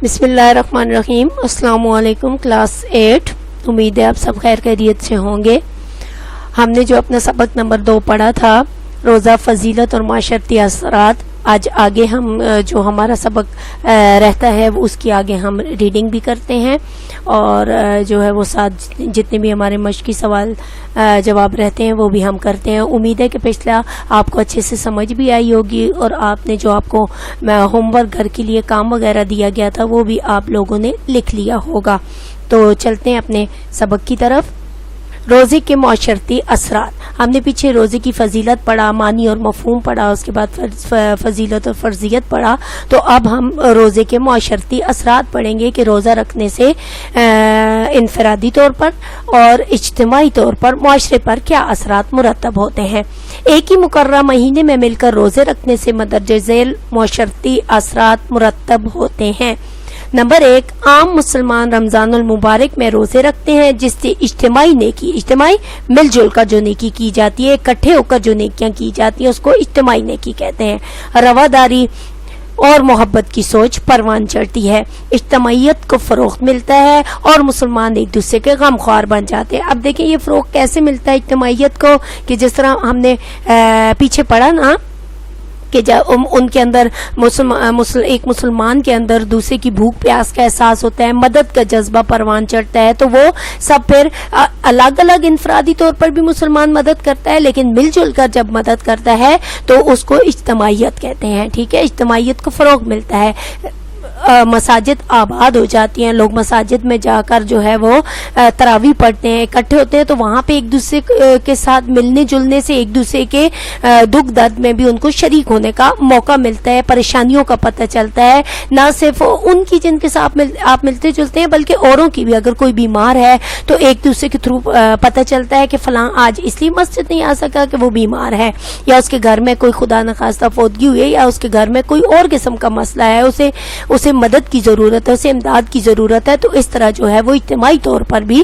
بسم اللہ الرحمن الرحیم۔ السلام علیکم کلاس 8، امید ہے آپ سب خیر خیریت سے ہوں گے۔ ہم نے جو اپنا سبق نمبر 2 پڑھا تھا، روزہ فضیلت اور معاشرتی اثرات، آج آگے ہم جو ہمارا سبق رہتا ہے اس کی آگے ہم ریڈنگ بھی کرتے ہیں، اور جو ہے وہ ساتھ جتنے بھی ہمارے مشقی سوال جواب رہتے ہیں وہ بھی ہم کرتے ہیں۔ امید ہے کہ پچھلا آپ کو اچھے سے سمجھ بھی آئی ہوگی، اور آپ نے جو آپ کو ہوم ورک گھر کے لیے کام وغیرہ دیا گیا تھا وہ بھی آپ لوگوں نے لکھ لیا ہوگا۔ تو چلتے ہیں اپنے سبق کی طرف۔ روزے کے معاشرتی اثرات، ہم نے پیچھے روزے کی فضیلت پڑھا، معنی اور مفہوم پڑھا، اس کے بعد فضیلت اور فرضیت پڑھا۔ تو اب ہم روزے کے معاشرتی اثرات پڑھیں گے کہ روزہ رکھنے سے انفرادی طور پر اور اجتماعی طور پر معاشرے پر کیا اثرات مرتب ہوتے ہیں۔ ایک ہی مقررہ مہینے میں مل کر روزے رکھنے سے مندرجہ ذیل معاشرتی اثرات مرتب ہوتے ہیں۔ نمبر 1، عام مسلمان رمضان المبارک میں روزے رکھتے ہیں، جس سے اجتماعی نیکی، اجتماعی مل جل کر جو نیکی کی جاتی ہے، اکٹھے ہو کر جو نیکیاں کی جاتی ہیں اس کو اجتماعی نیکی کہتے ہیں۔ رواداری اور محبت کی سوچ پروان چڑھتی ہے، اجتماعیت کو فروغ ملتا ہے اور مسلمان ایک دوسرے کے غم خوار بن جاتے ہیں۔ اب دیکھیں یہ فروغ کیسے ملتا ہے اجتماعیت کو، کہ جس طرح ہم نے پیچھے پڑھا نا کہ ان کے اندر ایک مسلمان کے اندر دوسرے کی بھوک پیاس کا احساس ہوتا ہے، مدد کا جذبہ پروان چڑھتا ہے، تو وہ سب پھر الگ الگ انفرادی طور پر بھی مسلمان مدد کرتا ہے، لیکن مل جل کر جب مدد کرتا ہے تو اس کو اجتماعیت کہتے ہیں۔ ٹھیک ہے، اجتماعیت کو فروغ ملتا ہے، مساجد آباد ہو جاتی ہیں، لوگ مساجد میں جا کر جو ہے وہ تراویح پڑھتے ہیں، اکٹھے ہوتے ہیں، تو وہاں پہ ایک دوسرے کے ساتھ ملنے جلنے سے ایک دوسرے کے دکھ درد میں بھی ان کو شریک ہونے کا موقع ملتا ہے، پریشانیوں کا پتہ چلتا ہے، نہ صرف ان کی جن کے ساتھ آپ ملتے جلتے ہیں بلکہ اوروں کی بھی، اگر کوئی بیمار ہے تو ایک دوسرے کے تھرو پتہ چلتا ہے کہ فلاں آج اس لیے مسجد نہیں آ سکا کہ وہ بیمار ہے، یا اس کے گھر میں کوئی خدا نخواستہ فوتگی ہوئی ہے، یا اس کے گھر میں کوئی اور قسم کا مسئلہ ہے، اسے مدد کی ضرورت ہے، اسے امداد کی ضرورت ہے۔ تو اس طرح جو ہے وہ اجتماعی طور پر بھی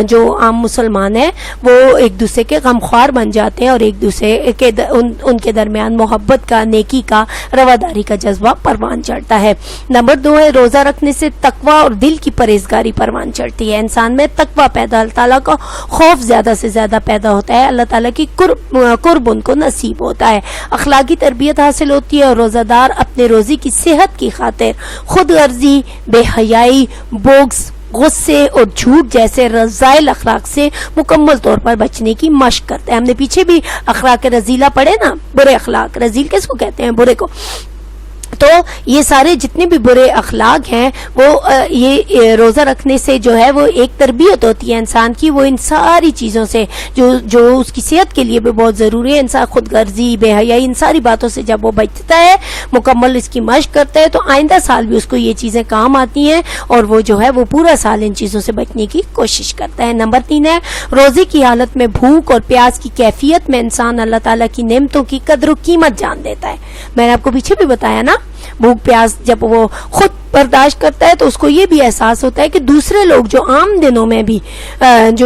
جو عام مسلمان ہیں وہ ایک دوسرے کے غمخوار بن جاتے ہیں، اور ایک دوسرے کے ان کے درمیان محبت کا، نیکی کا، رواداری کا جذبہ پروان چڑھتا ہے۔ نمبر 2 ہے، روزہ رکھنے سے تقوی اور دل کی پرہیزگاری پروان چڑھتی ہے، انسان میں تقوی پیدا، اللہ تعالیٰ کا خوف زیادہ سے زیادہ پیدا ہوتا ہے، اللہ تعالیٰ کی قرب ان کو نصیب ہوتا ہے، اخلاقی تربیت حاصل ہوتی ہے، اور روزہ دار اپنے روزی کی صحت کی خاطر خود غرضی، بے حیائی، بغض، غصے اور جھوٹ جیسے رذائل اخلاق سے مکمل طور پر بچنے کی مشق کرتے ہیں۔ ہم نے پیچھے بھی اخلاق رذیلہ پڑھے نا، برے اخلاق، رذیل کس کو کہتے ہیں؟ برے کو۔ تو یہ سارے جتنے بھی برے اخلاق ہیں وہ یہ روزہ رکھنے سے جو ہے وہ ایک تربیت ہوتی ہے انسان کی، وہ ان ساری چیزوں سے جو اس کی صحت کے لیے بھی بہت ضروری ہے، انسان خود غرضی، بے حیائی، ان ساری باتوں سے جب وہ بچتا ہے، مکمل اس کی مشق کرتا ہے، تو آئندہ سال بھی اس کو یہ چیزیں کام آتی ہیں، اور وہ جو ہے وہ پورا سال ان چیزوں سے بچنے کی کوشش کرتا ہے۔ نمبر 3 ہے، روزے کی حالت میں بھوک اور پیاس کی کیفیت میں انسان اللہ تعالیٰ کی نعمتوں کی قدر و قیمت جان دیتا ہے۔ میں نے آپ کو پیچھے بھی بتایا نا، بھوک پیاس جب وہ خود برداشت کرتا ہے تو اس کو یہ بھی احساس ہوتا ہے کہ دوسرے لوگ جو عام دنوں میں بھی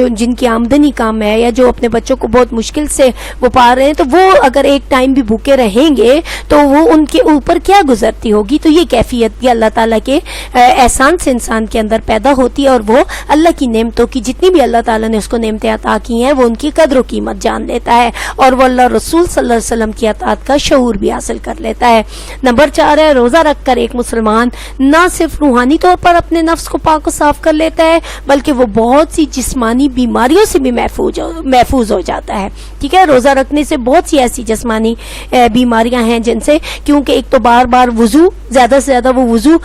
جن کی آمدنی کم ہے، یا جو اپنے بچوں کو بہت مشکل سے وہ پا رہے ہیں، تو وہ اگر ایک ٹائم بھی بھوکے رہیں گے تو وہ ان کے اوپر کیا گزرتی ہوگی۔ تو یہ کیفیت بھی اللہ تعالیٰ کے احسان سے انسان کے اندر پیدا ہوتی ہے، اور وہ اللہ کی نعمتوں کی، جتنی بھی اللہ تعالیٰ نے اس کو نعمتیں عطا کی ہیں، وہ ان کی قدر و قیمت جان لیتا ہے، اور وہ اللہ رسول صلی اللہ علیہ وسلم کی اطاعت کا شعور بھی حاصل کر لیتا ہے۔ نمبر 4 ہے، روزہ رکھ کر ایک مسلمان نہ صرف روحانی طور پر اپنے نفس کو پاک و صاف کر لیتا ہے، بلکہ وہ بہت سی جسمانی بیماریوں سے بھی محفوظ ہو جاتا ہے۔ ٹھیک ہے، روزہ رکھنے سے بہت سی ایسی جسمانی بیماریاں ہیں جن سے، کیونکہ ایک تو بار بار وضو، زیادہ سے زیادہ وہ وضو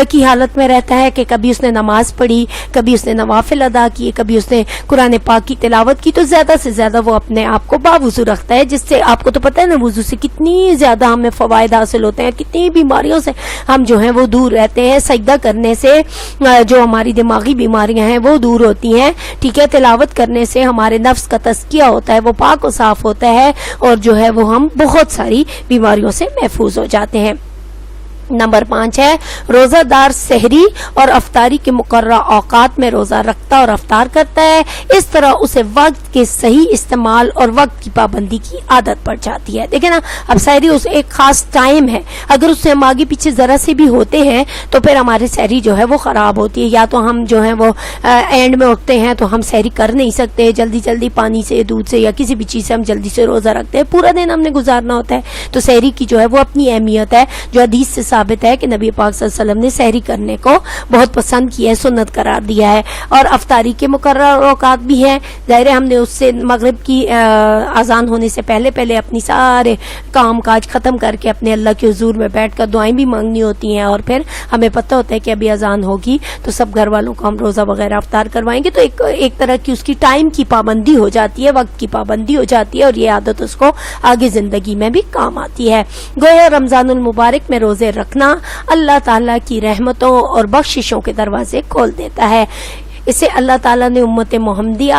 کی حالت میں رہتا ہے کہ کبھی اس نے نماز پڑھی، کبھی اس نے نوافل ادا کیے، کبھی اس نے قرآن پاک کی تلاوت کی، تو زیادہ سے زیادہ وہ اپنے آپ کو باوضو رکھتا ہے، جس سے آپ کو تو پتہ ہے نا وضو سے کتنی زیادہ ہمیں فوائد حاصل ہوتے ہیں، کتنی بیماریوں سے ہم جو ہیں وہ دور رہتے ہیں۔ سجدہ کرنے سے جو ہماری دماغی بیماریاں ہیں وہ دور ہوتی ہیں۔ ٹھیک ہے، تلاوت کرنے سے ہمارے نفس کا تزکیہ ہوتا ہے، وہ پاک و صاف ہوتا ہے، اور جو ہے وہ ہم بہت ساری بیماریوں سے محفوظ ہو جاتے ہیں۔ نمبر 5 ہے روزہ دار سحری اور افطاری کے مقررہ اوقات میں روزہ رکھتا اور افطار کرتا ہے، اس طرح اسے وقت کے صحیح استعمال اور وقت کی پابندی کی عادت پڑ جاتی ہے۔ دیکھیں نا، اب سحری اس ایک خاص ٹائم ہے، اگر اس سے ہم آگے پیچھے ذرا سے بھی ہوتے ہیں تو پھر ہماری سحری جو ہے وہ خراب ہوتی ہے، یا تو ہم جو ہے وہ اینڈ میں اٹھتے ہیں تو ہم سحری کر نہیں سکتے، جلدی جلدی پانی سے، دودھ سے یا کسی بھی چیز سے ہم جلدی سے روزہ رکھتے ہیں، پورا دن ہم نے گزارنا ہوتا ہے۔ تو سحری کی جو ہے وہ اپنی اہمیت ہے، جو حدیث سے ثابت ہے کہ نبی پاک صلی اللہ علیہ وسلم نے سحری کرنے کو بہت پسند کیا ہے، سنت قرار دیا ہے۔ اور افطاری کے مقرر اوقات بھی ہیں، ظاہر ہے ہم نے اس سے مغرب کی اذان ہونے سے پہلے اپنی سارے کام کاج ختم کر کے اپنے اللہ کے حضور میں بیٹھ کر دعائیں بھی مانگنی ہوتی ہیں، اور پھر ہمیں پتہ ہوتا ہے کہ ابھی اذان ہوگی تو سب گھر والوں کو ہم روزہ وغیرہ افطار کروائیں گے، تو ایک طرح کی اس کی ٹائم کی پابندی ہو جاتی ہے، وقت کی پابندی ہو جاتی ہے، اور یہ عادت اس کو آگے زندگی میں بھی کام آتی ہے۔ گویا رمضان المبارک میں روزے رکھنا اللہ تعالیٰ کی رحمتوں اور بخششوں کے دروازے کھول دیتا ہے۔ اسے اللہ تعالیٰ نے امت محمدیہ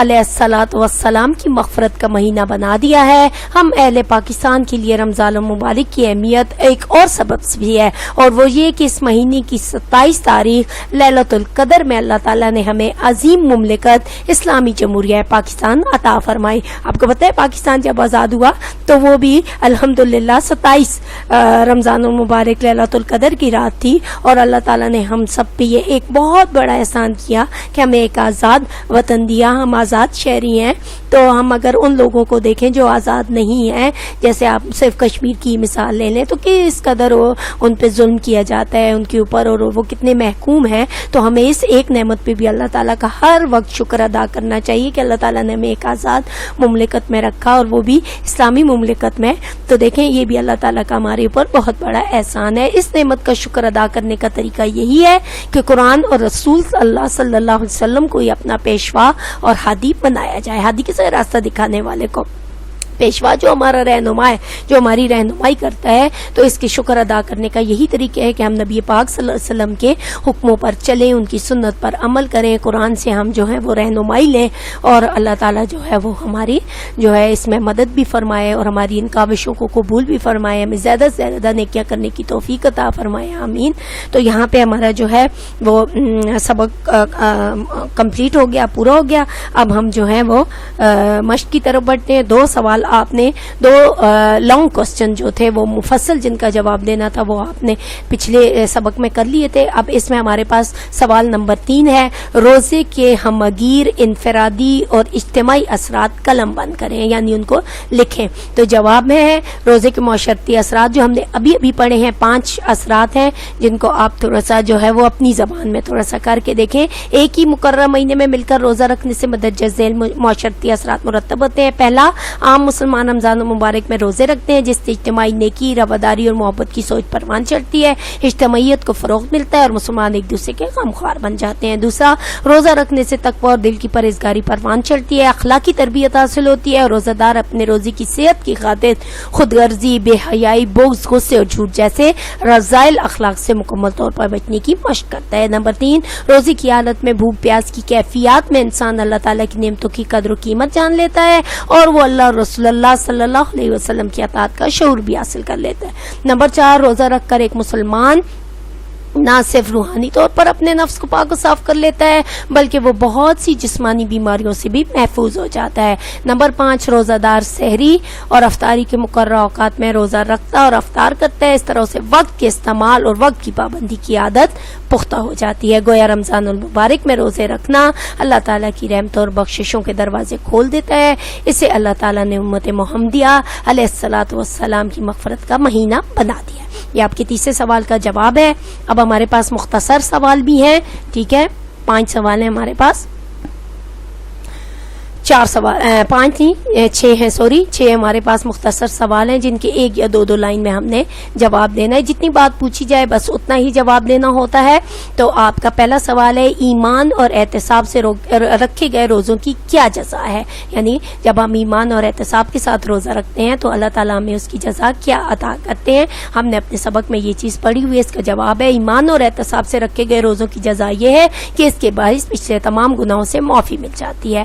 علیہ الصلاۃ والسلام کی مغفرت کا مہینہ بنا دیا ہے۔ ہم اہل پاکستان کے لیے رمضان المبارک کی اہمیت ایک اور سبب بھی ہے، اور وہ یہ کہ اس مہینے کی 27 تاریخ لیلۃ القدر میں اللہ تعالیٰ نے ہمیں عظیم مملکت اسلامی جمہوریہ پاکستان عطا فرمائی۔ آپ کو پتہ ہے پاکستان جب آزاد ہوا تو وہ بھی الحمدللہ 27 رمضان المبارک لیلۃ القدر کی رات تھی، اور اللہ تعالیٰ نے ہم سب پہ یہ ایک بہت بڑا احسان کیا کہ ہمیں ایک آزاد وطن دیا، ہم آزاد شہری ہیں۔ تو ہم اگر ان لوگوں کو دیکھیں جو آزاد نہیں ہیں، جیسے آپ صرف کشمیر کی مثال لے لیں تو کس قدر ان پہ ظلم کیا جاتا ہے ان کے اوپر، اور وہ کتنے محکوم ہیں، تو ہمیں اس ایک نعمت پہ بھی اللہ تعالیٰ کا ہر وقت شکر ادا کرنا چاہیے کہ اللہ تعالیٰ نے ہمیں ایک آزاد مملکت میں رکھا، اور وہ بھی اسلامی مملکت میں۔ تو دیکھیں یہ بھی اللہ تعالیٰ کا ہمارے اوپر بہت بڑا احسان ہے۔ اس نعمت کا شکر ادا کرنے کا طریقہ یہی ہے کہ قرآن اور رسول اللہ صلی اللہ علیہ وسلم کو ہی اپنا پیشوا اور ہادی بنایا جائے، ہادی کسے راستہ دکھانے والے کو، پیشوا جو ہمارا رہنما ہے، جو ہماری رہنمائی کرتا ہے۔ تو اس کے شکر ادا کرنے کا یہی طریقہ ہے کہ ہم نبی پاک صلی اللہ علیہ وسلم کے حکموں پر چلیں، ان کی سنت پر عمل کریں، قرآن سے ہم جو ہے وہ رہنمائی لیں، اور اللہ تعالیٰ جو ہے وہ ہماری جو ہے اس میں مدد بھی فرمائے، اور ہماری ان کاوشوں کو قبول بھی فرمائے، ہمیں زیادہ سے زیادہ نیکیاں کرنے کی توفیق عطا فرمائے، آمین۔ تو یہاں پہ ہمارا جو ہے وہ سبق کمپلیٹ ہو گیا، پورا ہو گیا۔ اب ہم جو ہے وہ مشق کی طرف بڑھتے ہیں۔ 2 سوال آپ نے، 2 لانگ کوسچن جو تھے وہ مفصل جن کا جواب دینا تھا وہ آپ نے پچھلے سبق میں کر لیے تھے۔ اب اس میں ہمارے پاس سوال نمبر 3 ہے، روزے کے ہمگیر انفرادی اور اجتماعی اثرات قلم بند کریں، یعنی ان کو لکھیں۔ تو جواب میں ہے روزے کے معاشرتی اثرات جو ہم نے ابھی پڑھے ہیں، 5 اثرات ہیں جن کو آپ تھوڑا سا جو ہے وہ اپنی زبان میں تھوڑا سا کر کے دیکھیں۔ ایک ہی مقررہ مہینے میں مل کر روزہ رکھنے سے مندرجہ ذیل معاشرتی اثرات مرتب ہوتے ہیں۔ پہلا، عام مسلمان رمضان المبارک میں روزے رکھتے ہیں جس سے اجتماعی نیکی، رواداری اور محبت کی سوچ پروان چڑھتی ہے، اجتماعیت کو فروغ ملتا ہے اور مسلمان ایک دوسرے کے غمخوار بن جاتے ہیں۔ دوسرا، روزہ رکھنے سے تقوی اور دل کی پرہیزگاری پروان چڑھتی ہے، اخلاقی تربیت حاصل ہوتی ہے، اور روزہ دار اپنے روزے کی صحت کی خاطر خود غرضی، بے حیائی، بغض، غصے اور جھوٹ جیسے رذائل اخلاق سے مکمل طور پر بچنے کی مشق کرتا ہے۔ نمبر 3، روزے کی حالت میں بھوک پیاس کی کیفیات میں انسان اللہ تعالیٰ کی نعمتوں کی قدر و قیمت جان لیتا ہے، اور وہ اللہ اور رسول اللہ صلی اللہ علیہ وسلم کی اطاعت کا شعور بھی حاصل کر لیتا ہے۔ نمبر 4، روزہ رکھ کر ایک مسلمان نہ صرف روحانی طور پر اپنے نفس کو پاک و صاف کر لیتا ہے بلکہ وہ بہت سی جسمانی بیماریوں سے بھی محفوظ ہو جاتا ہے۔ نمبر 5، روزہ دار سحری اور افطاری کے مقررہ اوقات میں روزہ رکھتا اور افطار کرتا ہے، اس طرح سے وقت کے استعمال اور وقت کی پابندی کی عادت پختہ ہو جاتی ہے۔ گویا رمضان المبارک میں روزے رکھنا اللہ تعالیٰ کی رحمت اور بخششوں کے دروازے کھول دیتا ہے۔ اسے اللہ تعالیٰ نے امت محمدیہ علیہ الصلاۃ والسلام کی مغفرت کا مہینہ بنا دیا۔ یہ آپ کے تیسرے سوال کا جواب ہے۔ اب ہمارے پاس مختصر سوال بھی ہیں، ٹھیک ہے، 5 سوال ہیں ہمارے پاس، 4 سوال 5 نہیں 6 ہیں، 6 ہمارے پاس مختصر سوال ہیں جن کے 1 یا 2 لائن میں ہم نے جواب دینا ہے۔ جتنی بات پوچھی جائے بس اتنا ہی جواب دینا ہوتا ہے۔ تو آپ کا پہلا سوال ہے، ایمان اور احتساب سے رکھے گئے روزوں کی کیا جزا ہے؟ یعنی جب ہم ایمان اور احتساب کے ساتھ روزہ رکھتے ہیں تو اللہ تعالیٰ ہمیں اس کی جزا کیا عطا کرتے ہیں؟ ہم نے اپنے سبق میں یہ چیز پڑھی ہوئی ہے، اس کا جواب ہے ایمان اور احتساب سے رکھے گئے روزوں کی جزا یہ ہے کہ اس کے باعث پچھلے تمام گناہوں سے معافی مل جاتی ہے۔